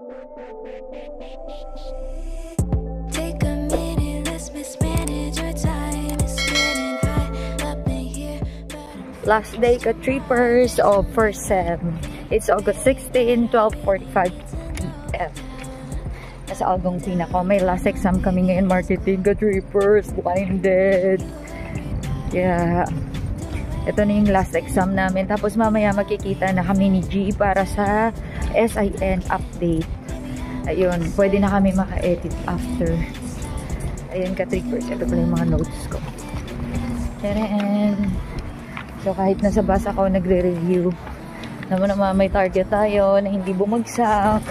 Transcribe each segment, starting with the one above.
Take a minute, let's mismanage your time. It's getting hot up in here, but Last day ka trippers of first sem. It's August 16, 12:45 p.m. Nasa Algonquin ako. May last exam kami ngayon, marketing ka trippers, blinded. Yeah. Ito na yung last exam namin. Tapos mamaya magkikita na kami ni G para sa SIN update. Ayun, pwede na kami maka-edit after. Ayun ka trippers. Ito pala yung mga notes ko. Tadaan! So kahit nasa bus ako nagre-review, naman may target tayo na hindi bumagsak,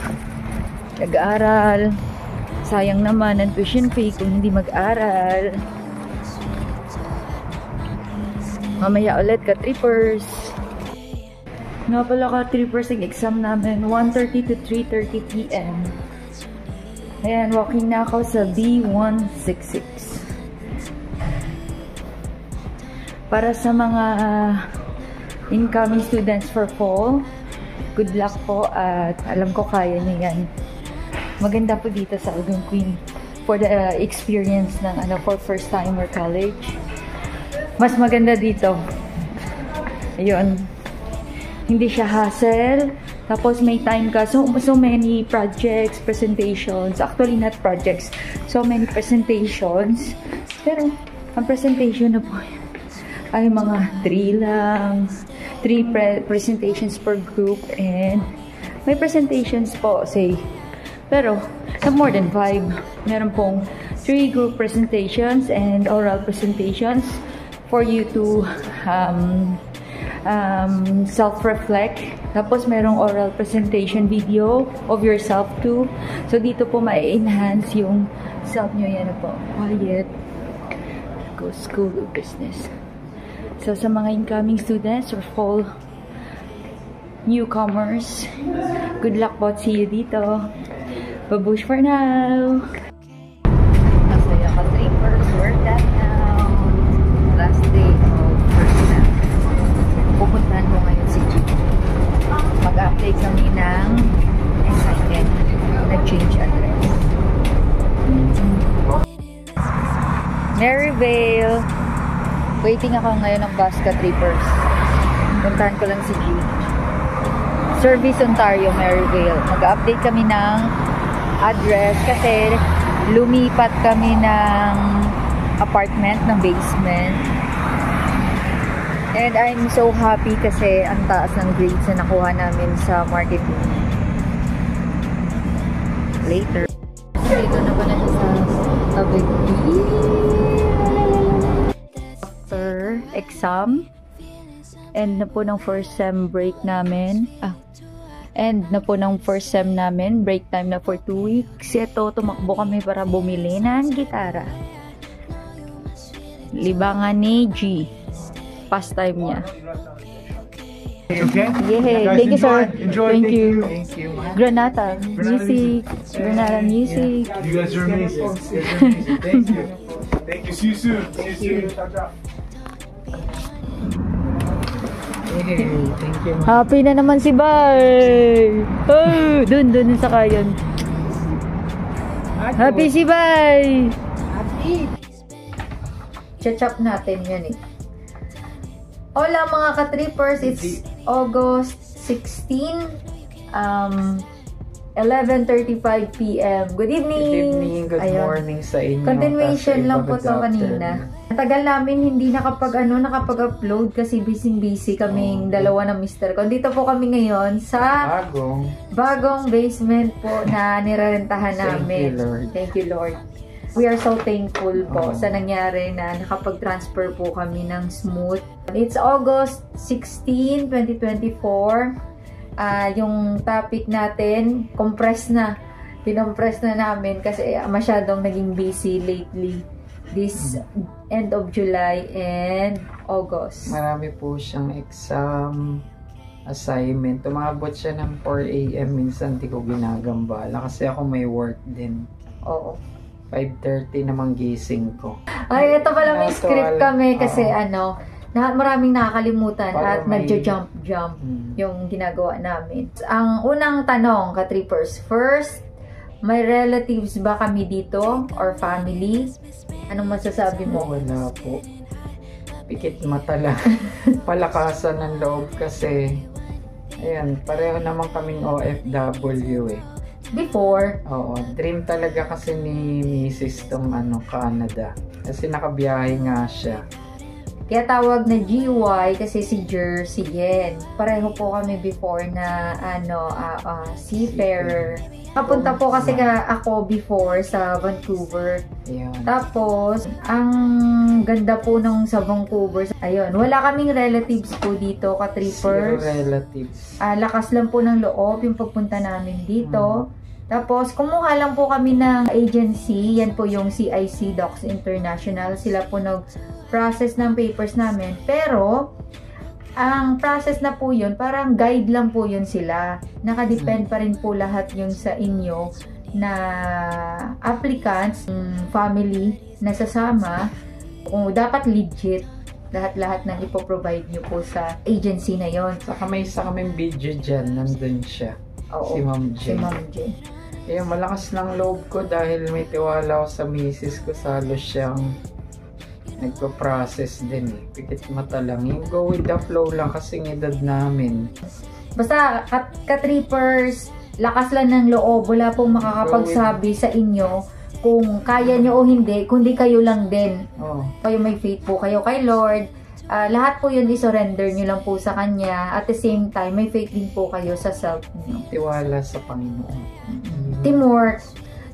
nag-aaral, sayang naman ang tuition fee kung hindi mag-aral. Mamaya ulit ka trippers. Nga pala ka trippers, ang exam namin 1:30 to 3:30 p.m. Ayan, walking na ako sa B166. Para sa mga incoming students for fall, good luck po at alam ko kaya niyo yan. Maganda po dito sa Algonquin for the experience ng for first timer college. Mas maganda dito. Ayun. Hindi siya hassle. Tapos may time ka. So many projects, presentations. Actually, not projects. So many presentations. Pero, ang presentation na po ay mga 3 lang. 3 presentations per group. And may presentations po, say. Pero, more than 5. Meron pong 3 group presentations and oral presentations for you to self-reflect. Tapos merong oral presentation video of yourself too. So dito po ma-enhance yung self nyo. Yan po. Quiet. Go School of Business. So sa mga incoming students or fall newcomers, good luck po. See you dito. Babush for now. Nasaya ka trippers. We're done now. Last day of first sem. Pupuntahan ko ngayon si G. Mag-update kami ng SIN. Nag-change address. Maryvale. Waiting ako ngayon ng bus ka trippers. Puntahan ko lang si G. Service Ontario, Maryvale. Mag-update kami ng address kasi lumipat kami ng apartment, ng basement. And I'm so happy kasi ang taas ng grades na nakuha namin sa marketing. Later. Dito na pala siya sa tabig. After exam, end na po ng first sem break namin. End na po ng first sem namin. Break time na for 2 weeks. Ito, tumakbo kami para bumili ng gitara. Libangan ni G. Pastime niya. Okay? Yeah. Thank you, sir. Enjoy. Thank you. Thank you. Granada Music. Granada Music. You guys are amazing. Thank you. Thank you. See you soon. See you soon. Ciao, ciao. Hey, thank you. Happy na naman si Bay. Oh, dun sa kayon. Happy si Bay. Happy. Chachap natin yan eh. Hola mga ka-trippers, it's August 16, 11:35 p.m. Good evening! Good morning sa inyo. Continuation lang po to kanina. Tagal namin hindi nakapag-upload kasi busy kaming dalawa ng mister ko. Dito po kami ngayon sa bagong basement po na nirarentahan namin. Thank you, Lord. We are so thankful po sa nangyari na nakapag-transfer po kami ng smooth. It's August 16, 2024. Yung topic natin, pinompress na namin kasi masyadong naging busy lately. This end of July and August. Marami po siyang exam assignment. Tumabot siya ng 4 AM. Minsan di ko ginagambala kasi ako may work din. Oo. 5:30 namang gising ko. Ay, ito pala may script kami kasi maraming nakakalimutan Para at nagja-jump yung ginagawa namin. Ang unang tanong, ka-trippers, first, may relatives ba kami dito or family? Anong masasabi mo? Wala po. Pikit mata lang. Palakasan ng loob kasi ayan, pareho naman kaming OFW eh. Before, Oo, dream talaga kasi ni Mrs. tong Canada. Kasi nakabiyahe nga siya. kaya tawag na GY kasi si Jer, si Yen. Pareho po kami before na seafarer. Papunta po kasi ako before sa Vancouver. Ayan. Tapos, ang ganda po nung sa Vancouver. Ayun, wala kaming relatives po dito, Zero ka-trippers. relatives. Lakas lang po ng loob yung pagpunta namin dito. Tapos, kumuha lang po kami ng agency. Yan po yung CIC Docs International. Sila po nag-process ng papers namin. Pero, ang process na po yun, parang guide lang po yun sila. Nakadepend pa rin po lahat yung sa inyo na applicants, family na sasama. Kung dapat legit, lahat-lahat ng ipoprovide nyo po sa agency na yon. Saka may isa kaming video dyan, nandun siya. Oo, Si Ma'am si Jane. Ma'am Jane. Ayan, malakas ng loob ko dahil may tiwala ako sa misis ko. Salo siyang nagpa-process din eh. Pikit mata lang. Yung go with the flow lang kasi ng edad namin. Basta, ka-trippers, lakas lang ng loob. Wala pong makakapagsabi sa inyo kung kaya nyo o hindi, kundi kayo lang din. Oh, Kayo may faith po kayo kay Lord. Lahat po yun i-surrender nyo lang po sa Kanya. At the same time, may faith din po kayo sa self nyo. tiwala sa Panginoon. Teamwork.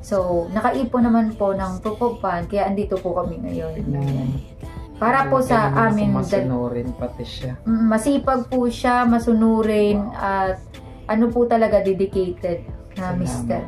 So, nakaipon naman po ng proof of fund, kaya andito po kami ngayon. Para po sa amin, Masunurin pati siya. masipag po siya, masunurin, at ano po talaga dedicated na mister.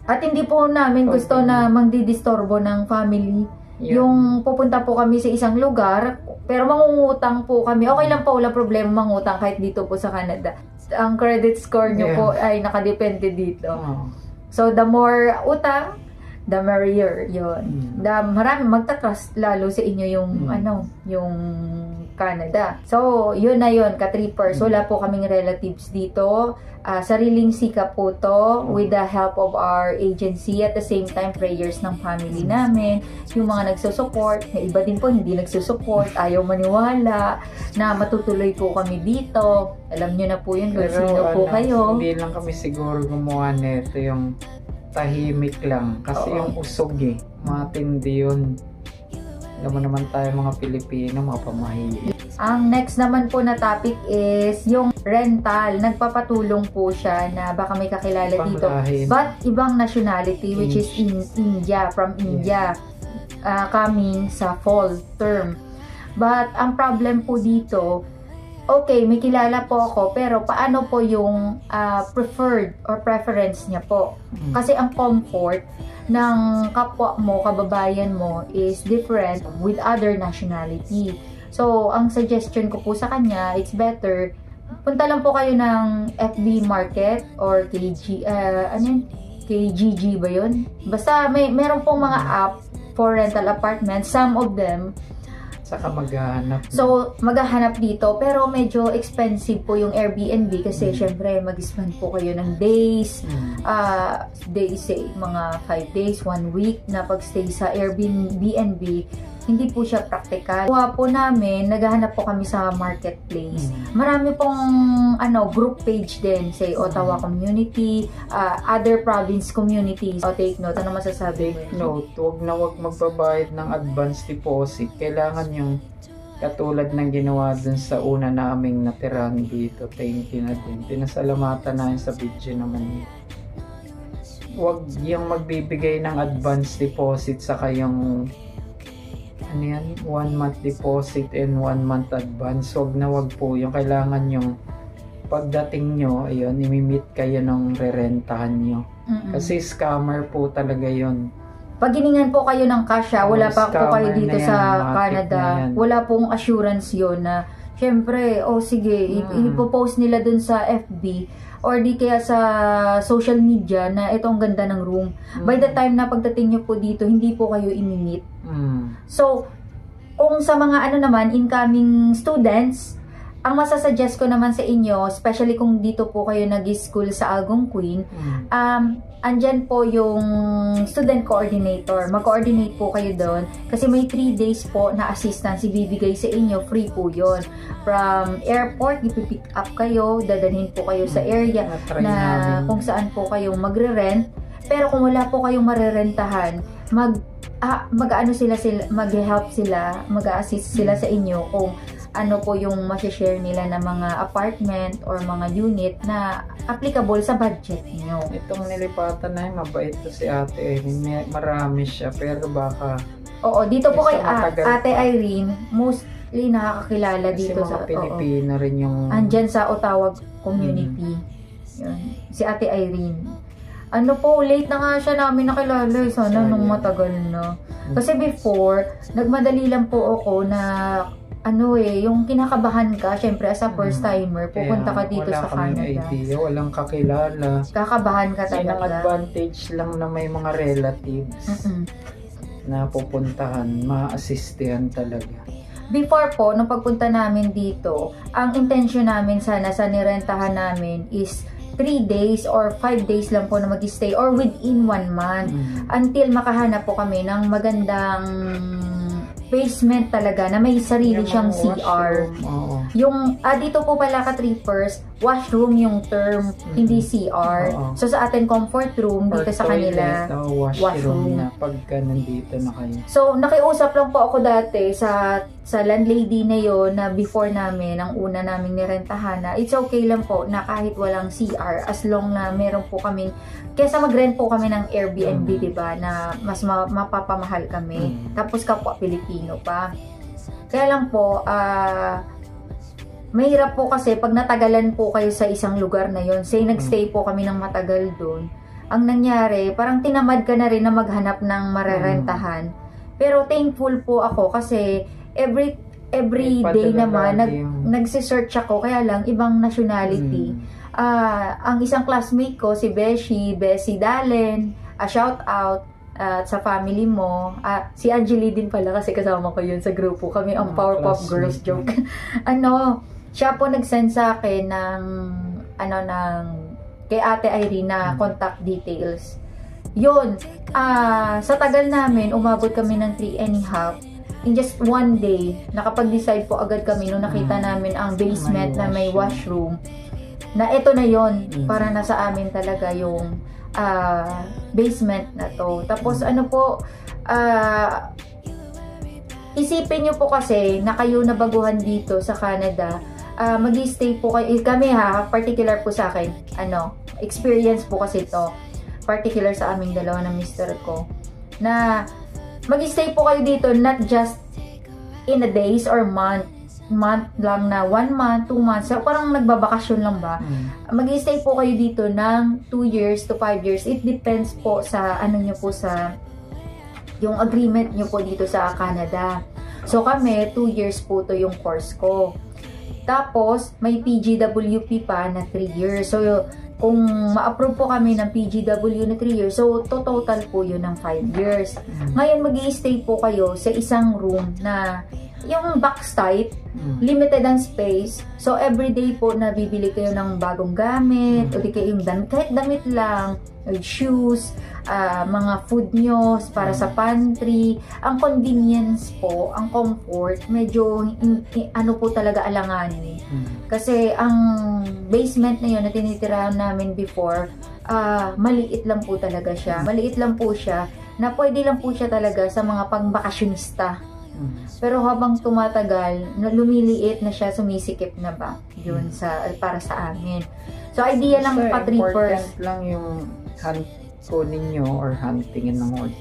At hindi po namin gusto na magdidistorbo ng family. Yung pupunta po kami sa isang lugar, pero mangungutang po kami. Okay lang po, wala problema mangutang kahit dito po sa Canada. Ang credit score nyo po ay nakadepende dito. Oh. So, the more utang, the merrier. Yun. Marami magta-trust lalo sa inyo yung, yung Canada. So, yun na yun, ka-trippers. Wala po kaming relatives dito. Sariling sikap po to with the help of our agency. At the same time, prayers ng family namin. Yung mga nagsusupport, na iba din po hindi nagsusupport, ayaw maniwala na matutuloy po kami dito. Alam nyo na po yun kung sino po kayo. Hindi lang kami siguro gumawa nito yung tahimik lang. Kasi yung usog eh. Matindi yun. Alam mo naman tayo mga Pilipino, mga pamahili. Ang next naman po na topic is yung rental. Nagpapatulong po siya na baka may kakilala dito. Panglahin. But ibang nationality which is in India, from India. Coming sa fall term. But ang problem po dito, okay, may kilala po ako, pero paano po yung preferred or preference niya po? Kasi ang comfort ng kapwa mo, kababayan mo is different with other nationality. So, ang suggestion ko po sa kanya, it's better, punta lang po kayo ng FB Market or KGG ba yun? Basta meron pong mga app for rental apartments, some of them. Saka maghahanap. So, maghahanap dito, pero medyo expensive po yung Airbnb kasi syempre mag-spend po kayo ng days, days say, mga 5 days, 1 week na pagstay sa Airbnb, hindi po siya practical. Kuha po namin, naghahanap po kami sa marketplace. Marami pong group page din, say Ottawa community, other province communities. O take note, ano masasabi mo? Note, wag magbabayad ng advance deposit. Kailangan yung katulad ng ginawa dun sa una naming natirahan dito. Thank you na din. Pinasalamatan namin sa video naman. Wag yung magbibigay ng advance deposit saka yung 1 month deposit and 1 month advance. Wag po yung kailangan yung pagdating nyo, ayun, imimit kayo ng rerentahan nyo. Kasi scammer po talaga yun. Pag giningan po kayo ng cash, wala pa po kayo dito sa Canada. Wala pong assurance yon na, syempre, sige, ipopost nila dun sa FB or di kaya sa social media na ito ang ganda ng room. By the time na pagdating nyo po dito, hindi po kayo imimit. So, kung sa mga ano naman, incoming students, ang masasuggest ko naman sa inyo, especially kung dito po kayo nag-school sa Algonquin, andyan po yung student coordinator. Mag-coordinate po kayo doon kasi may 3 days po na assistance ibibigay sa inyo. Free po yun. From airport, ipipick up kayo, dadalhin po kayo sa area na kung saan po kayo magre-rent. Pero kung wala po kayong marerentahan, mag-help sila, mag-assist sila sa inyo kung ano po yung ma-share nila na mga apartment or mga unit na applicable sa budget niyo. Itong nilipatan na yun, mabait to si Ate Irene. Marami siya, pero baka... Oo, dito po kay matagal Ate pa. Irene, mostly nakakakilala Kasi dito mga sa... Pilipino rin yung... Andyan sa Ottawa community. Yun. Si Ate Irene. Ano po, late na nga siya namin nakilala. Sana nung matagal na. Kasi before, nagmadali lang po ako na yung kinakabahan ka, syempre as a first timer, pupunta ka dito sa Canada. Idea, walang kakilala. Kakabahan ka Yan ang talaga. advantage lang na may mga relatives na pupuntahan, ma-assistihan talaga. Before po, nung pagpunta namin dito, ang intention namin sana sa nirentahan namin is 3 days or 5 days lang po na mag-stay or within 1 month until makahanap po kami ng magandang basement talaga na may sarili siyang CR. Yung dito po pala ka-trippers, washroom yung term, hindi CR. So sa atin comfort room, dito sa kanila washroom na pagka nandito na kayo. So nakiusap lang po ako dati sa landlady na yon na before namin, ang una naming nirentahan na it's okay lang po na kahit walang CR as long na meron po kaming kesa mag-rent po kami ng Airbnb, diba, na mas mapapamahal kami. Tapos kapwa Pilipino pa. Kaya lang po, mahirap po kasi pag natagalan po kayo sa isang lugar na yon, say nagstay po kami ng matagal doon, ang nangyari, parang tinamad ka na rin na maghanap ng marerentahan. Pero thankful po ako kasi every day naman nagsisearch ako, kaya lang ibang nationality. Ang isang classmate ko, si Bessie Dalen, shout out sa family mo. Si Angeli din pala kasi kasama ko yun sa grupo. Kami ang Powerpuff Girls joke. Siya po nag-send sa akin ng kay Ate Irene na contact details. Yun, sa tagal namin, umabot kami ng 3.5. In just 1 day, nakapag-decide po agad kami nung nakita namin ang basement na may washroom. Na ito na yon para nasa amin talaga yung basement na to. Tapos isipin nyo po kasi na kayo na baguhan dito sa Canada, mag-stay po kayo, kami particular po sa akin, experience po kasi ito, particular sa aming dalawa ng mister ko, na mag-stay po kayo dito not just in a days or month lang na 1 month, 2 months, so parang nagbabakasyon lang ba. Mag-stay po kayo dito ng 2 years to 5 years. It depends po sa nyo po sa yung agreement nyo po dito sa Canada. So kami, 2 years po to yung course ko. Tapos, may PGWP pa na 3 years. So, kung ma-approve po kami ng PGW na 3 years, so total po yun ng 5 years. Ngayon, mag-i-stay po kayo sa isang room na yung box type, limited ang space. So, everyday po nabibili kayo ng bagong gamit, o di kayo yung kahit damit lang, shoes, mga food nyo para sa pantry. Ang convenience po, ang comfort, medyo po talaga alanganin. Kasi ang basement na yun na tinitirahan namin before, maliit lang po talaga siya. Maliit lang po siya na pwede lang po siya talaga sa mga pangbakasyonista. Pero habang tumatagal, lumiliit na siya, sumisikip na ba yun para sa amin. So idea lang pa-trippers. Important lang yung hunt ko ninyo or huntingin ng word.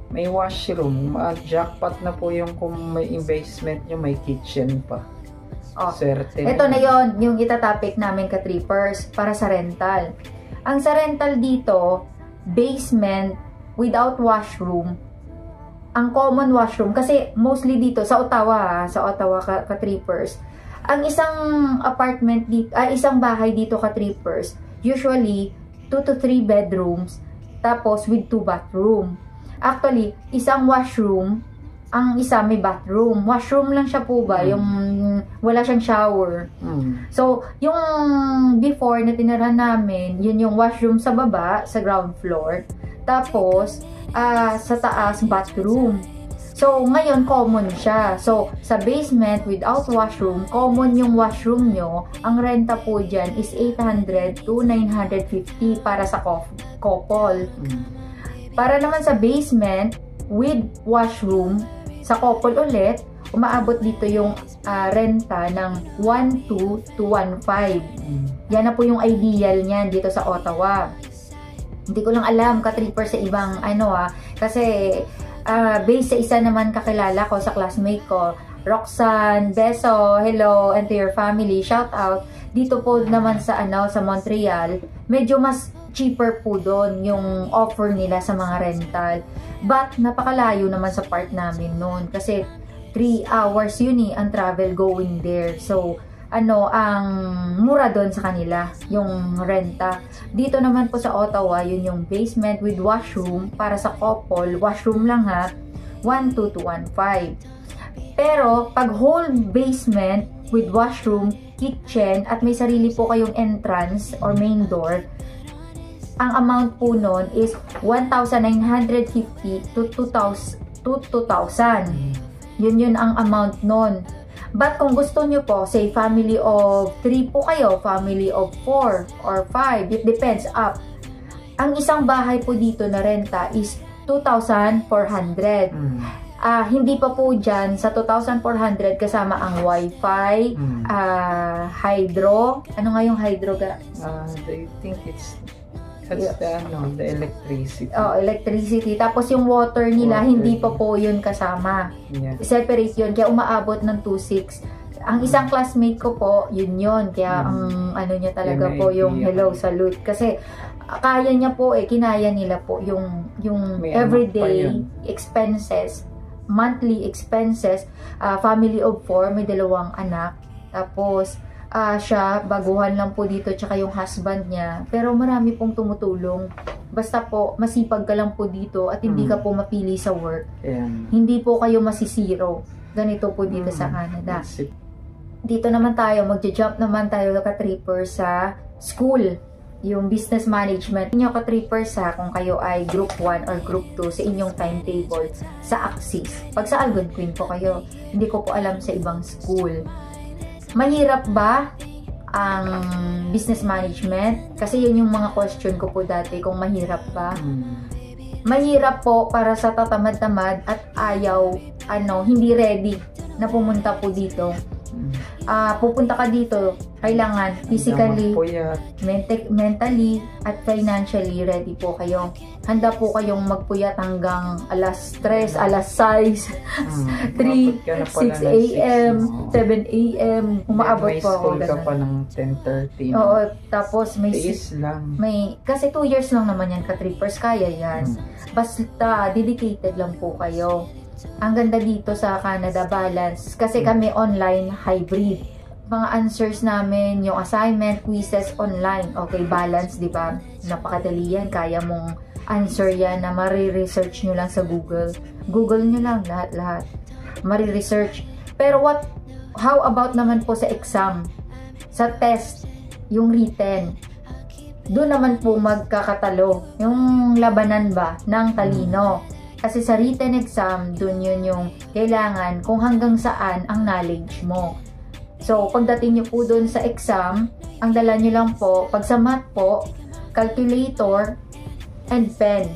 May washroom, jackpot na po yung kung may basement nyo, may kitchen pa. Ito na yon yung itatopic namin ka-trippers para sa rental. Ang sa rental dito, basement without washroom, ang common washroom, kasi mostly dito sa Ottawa ka-trippers, ang isang apartment dito, isang bahay dito ka-trippers, usually 2 to 3 bedrooms, tapos with 2 bathroom. Actually, isang washroom Ang isa may bathroom. Washroom lang siya po ba? Yung wala siyang shower. So, yung before na tinirahan namin, yun yung washroom sa baba, sa ground floor. Tapos, sa taas, bathroom. So, ngayon, common siya. So, sa basement, without washroom, common yung washroom nyo. Ang renta po dyan is 800 to 950 para sa couple. Para naman sa basement, with washroom, sa couple ulit, umaabot dito yung renta ng 1.2 to 1.5. Yan na po yung ideal niyan dito sa Ottawa. Hindi ko lang alam ka-tripper sa ibang kasi based sa isa naman kakilala ko sa classmate ko, Roxanne, Beso, hello, and to your family, shout out. Dito po naman sa sa Montreal, medyo mas cheaper po doon yung offer nila sa mga rental. But napakalayo naman sa part namin noon kasi 3 hours yun ang travel going there. So, ang mura doon sa kanila, yung renta. Dito naman po sa Ottawa, yun yung basement with washroom para sa couple. Washroom lang 1.2 to 1.5. Pero, pag whole basement with washroom, kitchen, at may sarili po kayong entrance or main door, ang amount po nun is 1,950 to 2,000. Yun ang amount nun. But kung gusto nyo po, say family of 3 po kayo, family of 4 or 5, it depends up. Ang isang bahay po dito na renta is 2,400. Hindi pa po dyan sa 2,400 kasama ang wifi, hydro. Ano nga yung hydro? I think it's the electricity. Electricity. Tapos yung water nila, hindi pa po yun kasama. Yeah. Separate yun. Kaya umaabot ng 2,600. Ang isang classmate ko po, yun. Kaya ang niya talaga po yung hello, salute. Kasi kaya niya po kinaya nila po yung everyday expenses, monthly expenses, family of 4, may 2 anak. Tapos, siya, baguhan lang po dito, tsaka yung husband niya. Pero marami pong tumutulong. Basta po, masipag ka lang po dito at hindi ka po mapili sa work. Hindi po kayo masisiro. Ganito po dito sa Canada. Dito naman tayo, magja-jump naman tayo ka-tripper sa school. Yung business management. Inyo ka-tripper kung kayo ay group 1 or group 2 sa inyong timetable sa Axis. Pag sa Algonquin po kayo, hindi ko po alam sa ibang school. Mahirap ba ang business management? Kasi yun yung mga question ko po dati, kung mahirap ba. Mahirap po para sa tatamad-tamad at ayaw, hindi ready na pumunta po dito. Pupunta ka dito, kailangan physically, mentally, at financially ready po kayo. Handa po kayong magpuyat hanggang alas 3, alas 6, 3, 6 a.m., 7 a.m. Umaabot po ako. May school ka pa ng 10:30. Oo, tapos lang. Kasi 2 years lang naman yan, ka-trippers, kaya yan. Basta, dedicated lang po kayo. Ang ganda dito sa Canada, balance. Kasi kami online, hybrid. Mga answers namin, yung assignment, quizzes, online. Okay, balance, di ba? Napakadali yan. Kaya mong answer yan na mariresearch nyo lang sa Google. Google nyo lang, lahat-lahat. Mariresearch. Pero how about naman po sa exam? Sa test, yung written. Doon naman po magkakatalo. Yung labanan ba ng talino. Kasi sa written exam, dun yun yung kailangan kung hanggang saan ang knowledge mo. So, pagdating nyo po dun sa exam, ang dala nyo lang po, pag sa math po, calculator and pen.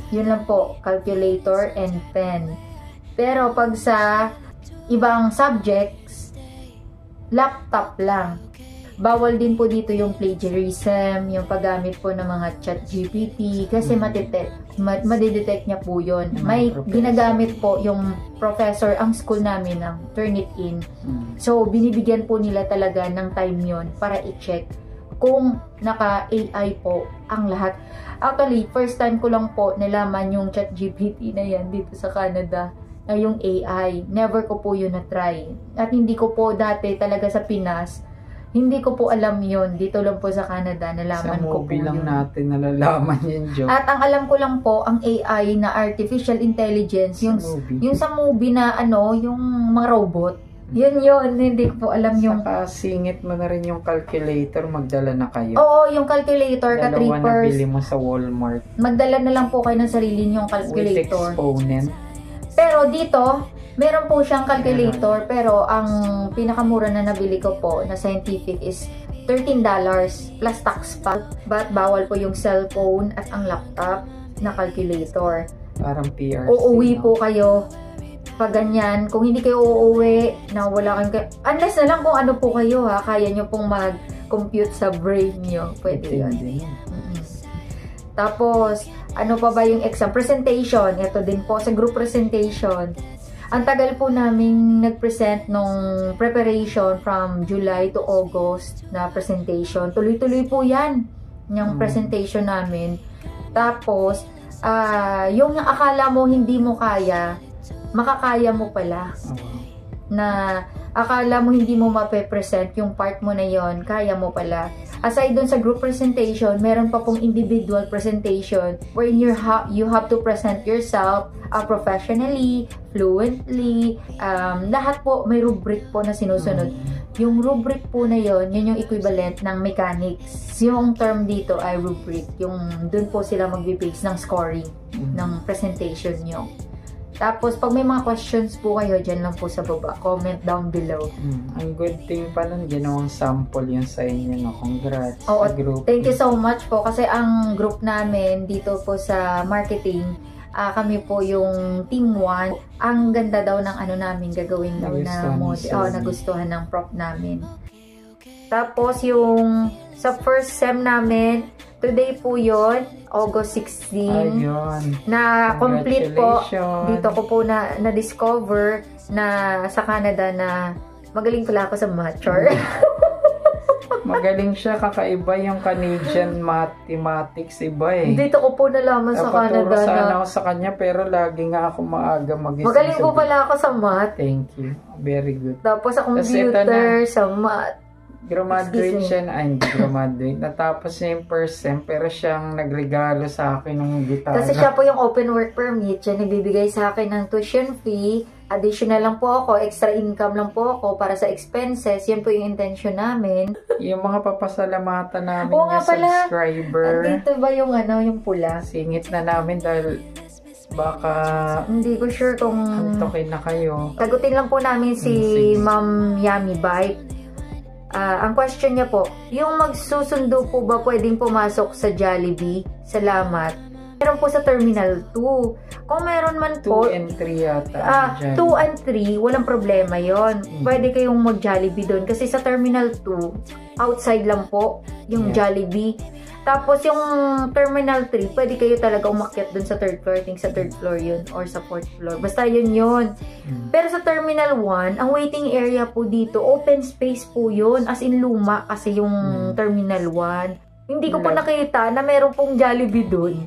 Yun lang po, calculator and pen. Pero pag sa ibang subjects, laptop lang. Bawal din po dito yung plagiarism, yung paggamit po ng mga ChatGPT, kasi madidetect niya po yun. May ginagamit po yung professor, ang school namin, ng Turnitin. So, binibigyan po nila talaga ng time yun para i-check kung naka-AI po ang lahat. Actually, first time ko lang po nalaman yung ChatGPT na yan dito sa Canada, na yung AI. Never ko po yun na-try. At hindi ko po dati talaga sa Pinas Hindi ko po alam yon. Dito lang po sa Canada, Sa nalaman ko po movie lang yun. natin nalalaman yung joke. At ang alam ko lang po, ang AI na artificial intelligence, yung movie. yung sa movie na ano, yung mga robot. Yun, hindi ko po alam yung... Saka singit mo na rin yung calculator, magdala na kayo. Oo, yung calculator, Dalawa na ka-trippers. bili mo sa Walmart. Magdala na lang po kayo ng sarili niyong With calculator. exponent. Pero dito, meron po siyang calculator, pero ang pinakamura na nabili ko po na scientific is $13 plus tax pa. But bawal po yung cellphone at ang laptop na calculator. Parang PRC. Uuwi no? po kayo pag ganyan. Kung hindi kayo uuwi, na wala kayong... Unless na lang kung ano po kayo ha, kaya nyo pong mag-compute sa brain nyo. Pwede yun. Intindi. Tapos, ano pa ba yung exam? Presentation. Ito din po sa group presentation. Ang tagal po naming nag-present nung preparation from July to August na presentation. Tuloy-tuloy po yan, yung presentation namin. Tapos, yung akala mo hindi mo kaya, makakaya mo pala. Na akala mo hindi mo mape-present yung part mo na yon, kaya mo pala. Aside dun sa group presentation, meron pa pong individual presentation wherein you have to present yourself professionally, fluently, lahat po may rubric po na sinusunod. Yung rubric po na yon, yun yung equivalent ng mechanics. Yung term dito ay rubric, yung dun po sila magbe-base ng scoring ng presentation nyo. Tapos, pag may mga questions po kayo, dyan lang po sa baba. Comment down below. Ang good thing pa nun, ginawang sample yun sa inyo. No? Congrats Oo, sa group. thank you so much po. Kasi ang group namin dito po sa marketing, kami po yung team 1. Ang ganda daw ng ano namin gagawin daw na model. Nagustuhan ng prof namin. Tapos, yung sa first sem namin, today po yun, August 16. Ayun. Na complete po. Congratulations. Dito ko po na-discover na sa Canada na magaling pala ako sa mature. Magaling siya, kakaiba yung Canadian mathematics, iba eh. Dito ko po nalaman sa Canada Napaturo sana na ako sa kanya, pero lagi nga ako maaga magising. magaling po pala ako sa math. Thank you. Very good. Tapos sa Kasi ito computer, sa math. Graduate Excuse me. siya na, hindi graduate. Natapos niya yung first sem, pero siyang nagregalo sa akin ng gitara. Kasi siya po yung open work permit. Siya nagbibigay sa akin ng tuition fee. Additional lang po ako. Extra income lang po ako para sa expenses. Yan po yung intention namin. Yung mga papasalamatan namin Oo na nga pala. subscriber. Dito ba yung ano, yung pula? Singit na namin dahil baka Hindi ko sure kung... antokin na kayo. Sagutin lang po namin si Sige. Ma'am Yummy Bite. Ang question niya po, yung magsusundo po ba pwedeng pumasok sa Jollibee? Salamat. Meron po sa Terminal 2. Kung meron man 2 po, and 3 yata. 2 and 3, walang problema yon. Pwede kayong mag-Jollibee doon. Kasi sa Terminal 2, outside lang po yung Jollibee. Tapos yung Terminal 3, pwede kayo talaga umakyat doon sa 3rd floor. I think sa 3rd floor yun or sa 4th floor. Basta yun. Pero sa Terminal 1, ang waiting area po dito, open space po yun. As in luma kasi yung Terminal 1. Hindi ko po nakita na meron pong Jollibee doon.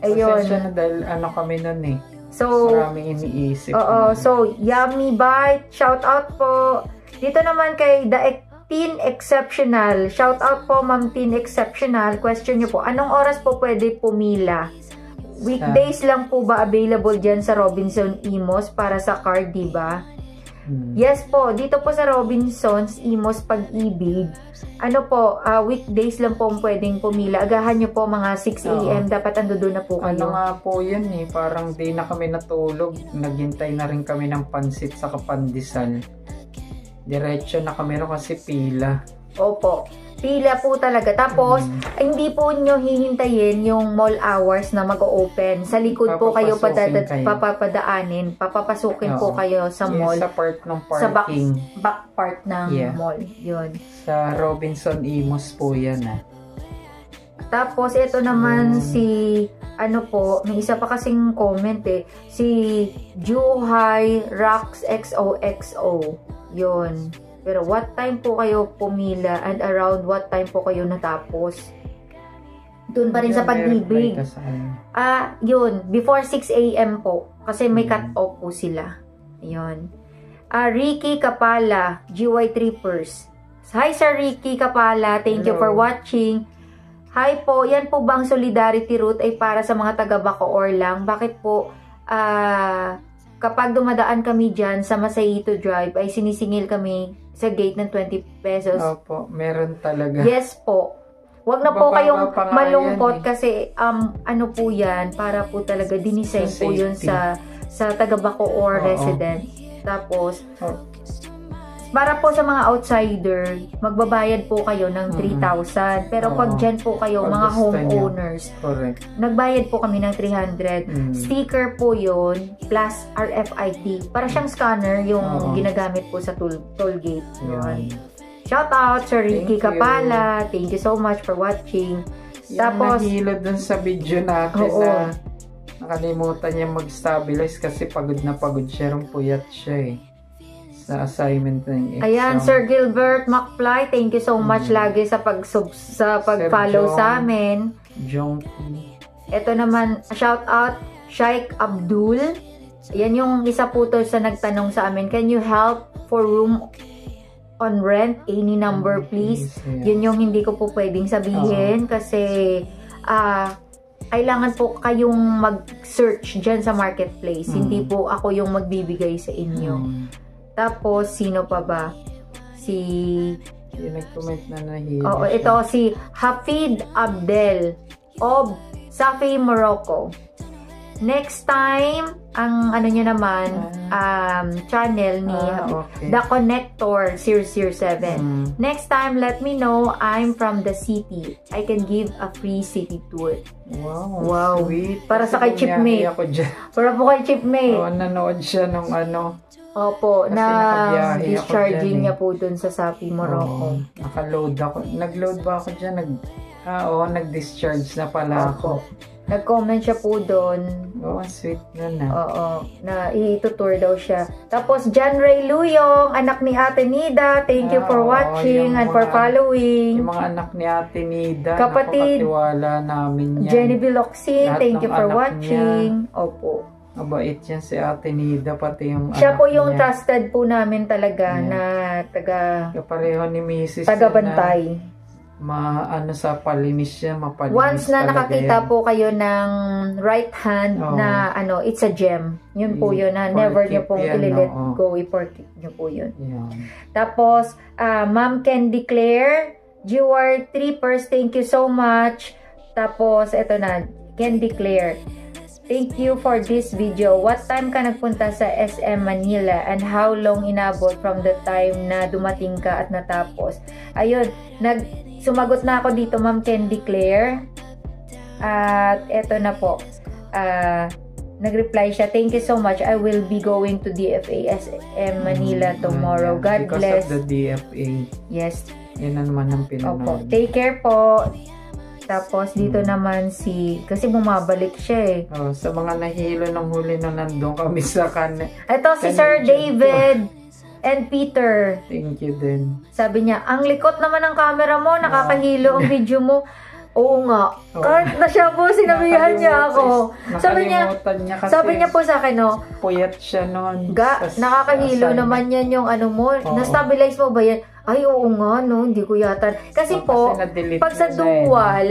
Ayun. Pasensya na dahil ano kami nun eh. So, Maraming iniisip. oo. So, Yummy Bite, shout out po. Dito naman kay Teen Exceptional. Shout out po, Ma'am Teen Exceptional. Question nyo po, anong oras po pwede pumila? Weekdays lang po ba available dyan sa Robinson Imos para sa card, diba? Yes po, dito po sa Robinsons Imos Pag-ibig. Ano po, weekdays lang po pwedeng pumila. Agahan nyo po mga 6 AM. Dapat ando doon na po kayo. Ano nga po yun eh, parang di na kami natulog. Naghintay na rin kami ng pansit sa kapandisal. Diretso na kami rin kasi pila. Opo. Pila po talaga. Tapos, hindi po nyo hihintayin yung mall hours na mag-open. Sa likod po kayo papapadaanin. Papapasukin po kayo sa mall. Sa part ng Sa parking. back part ng mall. Yun. Sa Robinson Imos po yan ah. Tapos, ito naman si, ano po, may isa pa kasing comment eh. Si Juhai Rax XOXO. Yun. Pero what time po kayo pumila and around what time po kayo natapos? Doon pa rin sa Pag-ibig. Yun. Before 6 AM po. Kasi may cut-off po sila. Yun. Ricky Kapala, GY Trippers. Hi, Sir Ricky Kapala. Thank you for Hello. watching. Hi po, yan po ba ang Solidarity Route ay para sa mga taga Bacoor lang? Bakit po, kapag dumadaan kami dyan sa Masayito Drive, ay sinisingil kami sa gate ng 20 pesos? Opo, meron talaga. Yes po. Wag na po Bababa kayong pa nga malungkot yan, kasi ano po yan, para po talaga dinisign Sa po yun safety. sa taga Bacoor Oo. resident. Tapos, Oh, para po sa mga outsider, magbabayad po kayo ng 3,000. Pero pag Oo. dyan po kayo, Pag mga gusto nyo. homeowners, correct. nagbayad po kami ng 300. Sticker po yun, plus RFID. Para siyang scanner yung Oo. ginagamit po sa toll gate. Yun. Shout out, Sir Ricky Thank you. Kapala. Thank you so much for watching. Yung Tapos, nahilo dun sa video natin Oo. na nakalimutan niya mag-stabilize kasi pagod na pagod siya. Puyat siya eh. Sa assignment ng exam. ayan, Sir Gilbert McFly, thank you so much lagi sa pag-follow John. sa amin. Jonky. Ito naman, shout out, Sheikh Abdul. Yan yung isa po to sa nagtanong sa amin, can you help for room on rent? Any number please? Yeah. Yun yung hindi ko po pwedeng sabihin kasi kailangan po kayong mag-search dyan sa marketplace. Hindi po ako yung magbibigay sa inyo. Tapos, sino pa ba? Yung nag-comment na nahilo Oo, siya. ito si Hafid Abdel of Safi, Morocco. Next time, ang ano nyo naman, channel ni Okay. The Connector 007. Next time, let me know I'm from the city. I can give a free city tour. Wow, sweet. Para sa kay Kasi Chipmate. bumiyahe ako dyan. Para po kay Chipmate. Oo, nanood siya nung ano. Opo, Kasi na nakabiyahe ako discharging dyan eh. niya po dun sa Safi, Morocco. Nakaload ako. Nag-load ba ako dyan? Nag-discharge na pala ako. Nag-comment siya po doon. Oo, sweet na na. Oo, na i-tutor daw siya. Tapos, John Ray Luyong, anak ni Ate Nida. Thank you for Oo, watching yung and for mga- following. Yung mga anak ni Ate Nida, Kapatid, napakatiwala namin yan. Jenny Biloxin, Lahat thank ng you for anak watching. Opo. Mabait yan si Ate Nida, pati yung Siya anak po yung niya. trusted po namin talaga Yeah. na Kapareho ni Mrs. taga-bantay. Ano sa palinis siya, mapalinis Once na talaga nakakita yan. po kayo ng right hand Oo. na it's a gem. Yun po yun na never nyo I-forgive pong yan, ililet oo. go. I-forgive nyo po yun. Yan. Tapos, Ma'am Candy Claire, GR Trippers, thank you so much. Tapos, eto na, Candy Claire. Thank you for this video. What time ka nagpunta sa SM Manila and how long inabot from the time na dumating ka at natapos? Ayun, sumagot na ako dito, Ma'am Candy Claire. At eto na po. Nag-reply siya, thank you so much. I will be going to DFA SM Manila tomorrow. God Because bless. of the DFA. Yes. Yan na naman ang Opo. pinanood. Take care po. Tapos dito naman kasi bumabalik siya eh. Sa mga nahilo ng huli na nandun kami sa Ito si Sir David and Peter. Thank you din. Sabi niya, ang likot naman ng camera mo, nakakahilo ang video mo. Oo nga. Kahit na siya po, sinabihan niya ako. Nakalimutan niya kasi Sabi niya po sa akin, puyat siya noon. nakakahilo naman yan yung ano mo. Na-stabilize mo ba yan? Ay, oo nga, hindi ko yata. Kasi po, na-delete pag sa na eh. dual,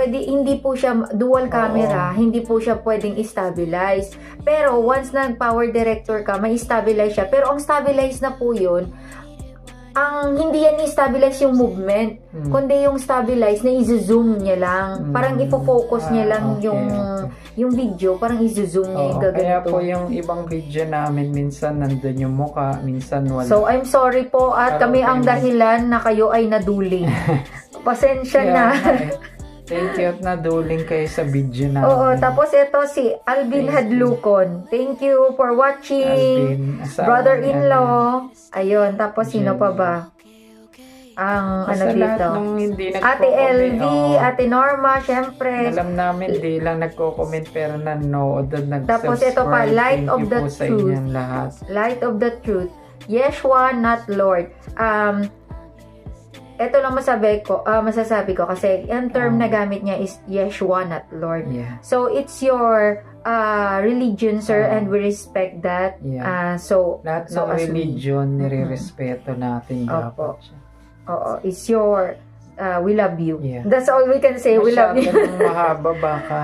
hindi po siya, dual camera, hindi po siya pwedeng i-stabilize. Pero once nag-power director ka, may stabilize siya. Pero ang stabilize na po yun, hindi yan i-stabilize yung movement, kundi yung stabilize na i-zoom niya lang. Parang i-focus niya lang yung video, parang i-zoom niya yung gaganito. Kaya po yung ibang video namin, minsan nandun yung mukha, minsan wala. So, I'm sorry po at kami ang dahilan na kayo ay naduling. Pasensya na. Thank you at naduling kayo sa video namin. Oo, tapos ito si Alvin Hadlucon. Thank you for watching. Alvin, asawa Brother-in-law. Ayun, tapos sino pa ba? Ang dito. Ate LV, Ate Norma, syempre. Alam namin, di lang nagko-comment pero nanood at nag-subscribe. Tapos ito pa, Light of the sa Truth. inyong lahat. Light of the Truth. Yeshua, not Lord. Ito lang masasabi ko kasi ang term na gamit niya is Yeshua, not Lord. Yeah. So, it's your religion, sir, and we respect that. Yeah. So, Lahat so ng as we- religion, nire-respeto natin dapat Opo. siya. Oo, is your we love you. Yeah. That's all we can say. We love you. Masyadong mahaba baka.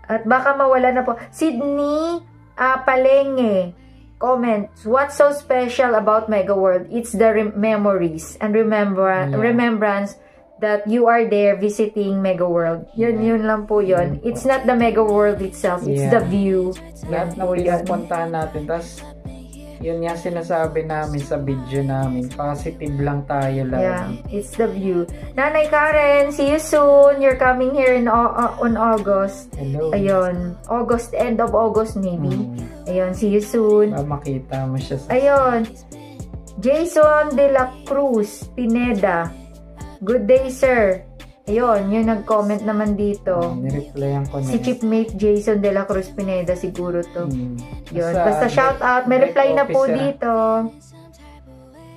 At baka mawala na po. Sydney Palenge comments, what's so special about Mega World? It's the memories and remembrance that you are there visiting Mega World. Yun lang po yun. It's not the Mega World itself. It's the view. Lahat na pinupuntahan natin. Tapos, yun nga sinasabi namin sa video namin. Positive lang tayo lang. Yeah, it's the view. Nanay Karen, see you soon. You're coming here on August. Hello. Ayun. End of August maybe. Ayun, see you soon. Makita mo siya sa... Ayun. Jason de la Cruz Pineda. Good day, sir. Ayun, yun nag-comment naman dito. Nireplyan ko na. Si Chipmate Jason de la Cruz Pineda siguro to. Yun. Basta shout out. May deck reply na po officer. dito.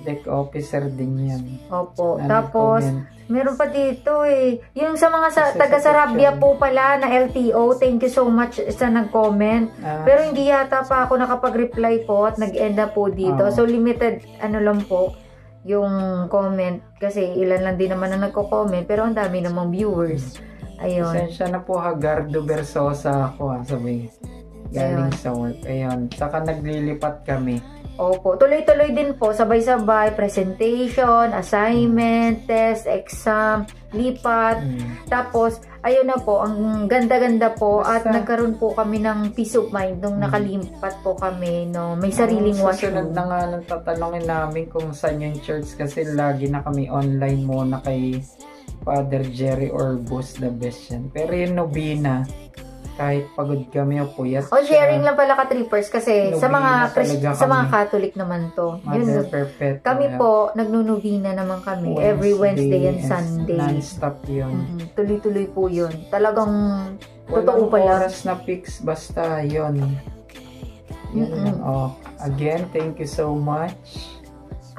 Deck officer din yan. Opo. Na Tapos, nag-comment. meron pa dito eh. Yung sa mga Kasi taga sa Sarabia picture. po pala na LTO, thank you so much sa nag-comment. Pero hindi yata pa ako nakapag-reply po at nag-end na po dito. So, limited lang po yung comment. Kasi ilan lang din naman na nagko-comment. Pero ang dami namang viewers. Ayun. Pasensya na po Gardo Versosa ako sabi. Galing sa work. Ayun. Saka naglilipat kami. Opo. Tuloy-tuloy din po. Sabay-sabay. Presentation, assignment, test, exam, lipat. Tapos, ayun na po. Ang ganda-ganda po. At nagkaroon po kami ng peace of mind nung nakalipat po kami. No? May sariling Susunod washroom. na nga nang tatanungin namin kung saan yung church kasi lagi na kami online muna kay Father Jerry or Boss the Best yan. Pero yung Nobina, kahit pagod kami o puyat O sharing lang pala ka-trippers kasi sa mga talaga sa mga kami. Catholic naman to. Mother Yun, Perpetua. kami po nagnunovena naman kami every Wednesday and Sunday. Non-stop yun. Tuloy-tuloy po yun. Talagang Walang totoo pala. oras na fix basta yun. Yun lang. Oh, again, thank you so much.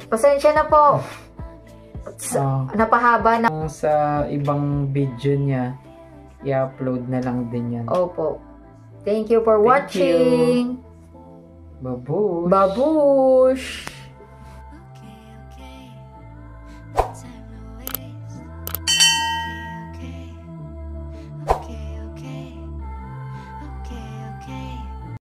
Pasensya na po. Napahaba na. Sa ibang video niya, i-upload na lang din yan. Opo. Thank you for Thank watching. Babush! Babush!